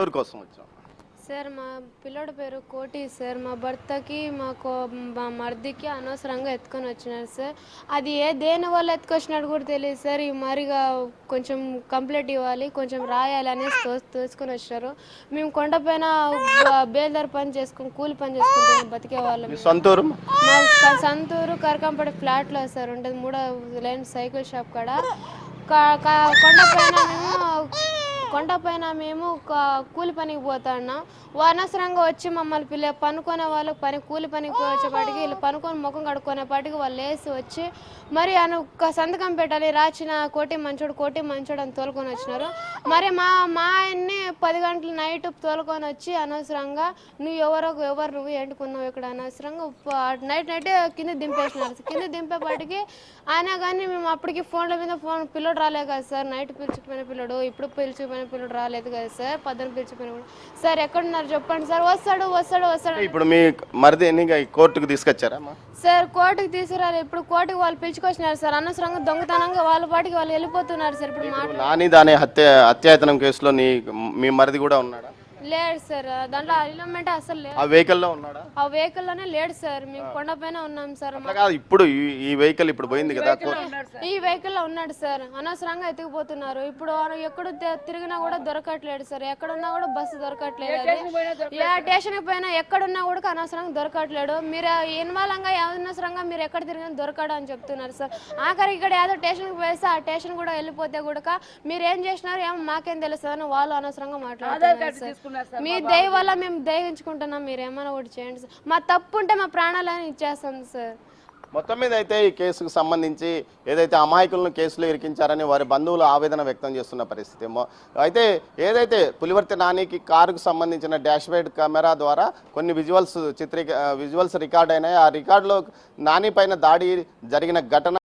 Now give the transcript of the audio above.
ఎవరి కోసం వచ్చాం? సార్ మా పిల్లోడి పేరు కోటి సార్. మా భర్తకి మా మర్దికి అనవసరంగా ఎత్తుకొని వచ్చినారు సార్. అది దేని వల్ల ఎత్తుకొచ్చినాడు కూడా తెలియదు సార్. ఈ మరిగా కొంచెం కంప్లైంట్ ఇవ్వాలి, కొంచెం రాయాలి అనేసి తోసుకొని వచ్చినారు. మేము కొండపైన బేల్దారి పని చేసుకుని కూలి పని చేసుకుంటే బతికే వాళ్ళం. సొంతూరు? మా సంతూరు కరకంపడి ఫ్లాట్లో సార్ ఉంటుంది, 3వ లైన్ సైకిల్ షాప్ కాడ. కొండపైన మేము కూలి పనికి పోతున్నాం. అనవసరంగా వచ్చి మమ్మల్ని పనుకునే వాళ్ళు కూలి పనికి వచ్చేపాటికి వీళ్ళు పనుకొని ముఖం కడుక్కునేపాటికి వాళ్ళు వేసి వచ్చి మరి సంతకం పెట్టాలి, రాచిన కోటి మంచోడు అని తోలుకొని వచ్చినారు. మరి మా ఆయన్ని 10 గంటల నైట్ తోలుకొని వచ్చి అనవసరంగా ఎవరు నువ్వు ఎంటుకున్నావు ఇక్కడ అనవసరంగా నైట్ కింద దింపేసినారు. కింద దింపేపాటికి అయినా కానీ మేము అప్పటికి పిల్లడు రాలేదు కదా సార్. నైట్ పిలిచిపోయిన పిల్లడు, ఇప్పుడు పిలిచిపోయిన పిల్లడు రాలేదు కదా సార్. పొద్దున పిలిచిపోయిన సార్ ఎక్కడున్నారు చెప్పండి సార్. వస్తాడు. ఇప్పుడు మీ మరిది కోర్టుకు తీసుకొచ్చారా సార్? కోర్టుకు తీసుకురాలి. ఇప్పుడు కోర్టుకు వాళ్ళు పిలుచుకొచ్చినారు సార్. అనవసరంగా దొంగతనంగా వాళ్ళ పాటికి వాళ్ళు వెళ్ళిపోతున్నారు సార్. ఇప్పుడు నాని దాని హత్యాయతనం కేసులో మీ మరిది కూడా ఉన్నాడా? లేడు సార్. దాంట్లో అలిమెంట్ అసలు లేదు. ఆ వెహికల్లో ఉన్నాడా? ఆ వెహికల్ లోనే లేడు సార్. మేము కొండపైన ఉన్నాం సార్. ఇప్పుడు ఈ వెహికల్ ఇప్పుడు పోయింది కదా, ఈ వెహికల్ లో ఉన్నాడు సార్. అనవసరంగా ఎత్తుకుపోతున్నారు. ఇప్పుడు ఎక్కడ తిరిగినా కూడా దొరకట్లేడు సార్. ఎక్కడున్నా కూడా బస్సు దొరకట్లేదు. ఏ స్టేషన్ పోయినా ఎక్కడున్నా కూడా అనవసరంగా దొరకట్లేడు. మీరు ఇన్వాల్వ్గా అనవసరంగా మీరు ఎక్కడ తిరిగినా దొరకడు అని చెప్తున్నారు సార్. ఆఖరి ఇక్కడ ఏదో స్టేషన్కి పోయేస్తే ఆ స్టేషన్ కూడా వెళ్ళిపోతే కూడా మీరు ఏం చేసినారు ఏమో మాకేం తెలుస్తుంది అని వాళ్ళు అనవసరంగా మాట్లాడుతున్నారు సార్. మీ దయ వల్ల మేము దయించుకుంటున్నాం, మీరు ఏమైనా ఒకటి చేయండి సార్. మా తప్పు ఉంటే మా ప్రాణాలని ఇచ్చేస్తాం సార్. మొత్తం మీద అయితే ఈ కేసుకు సంబంధించి ఏదైతే అమాయకులను కేసులో ఇరికించారని వారి బంధువులు ఆవేదన వ్యక్తం చేస్తున్న పరిస్థితి ఏమో. అయితే పులివర్తి నానికి కారుకు సంబంధించిన డాష్ బోర్డ్ కెమెరా ద్వారా కొన్ని విజువల్స్ రికార్డ్ అయినాయి. ఆ రికార్డులో నాని పైన దాడి జరిగిన ఘటన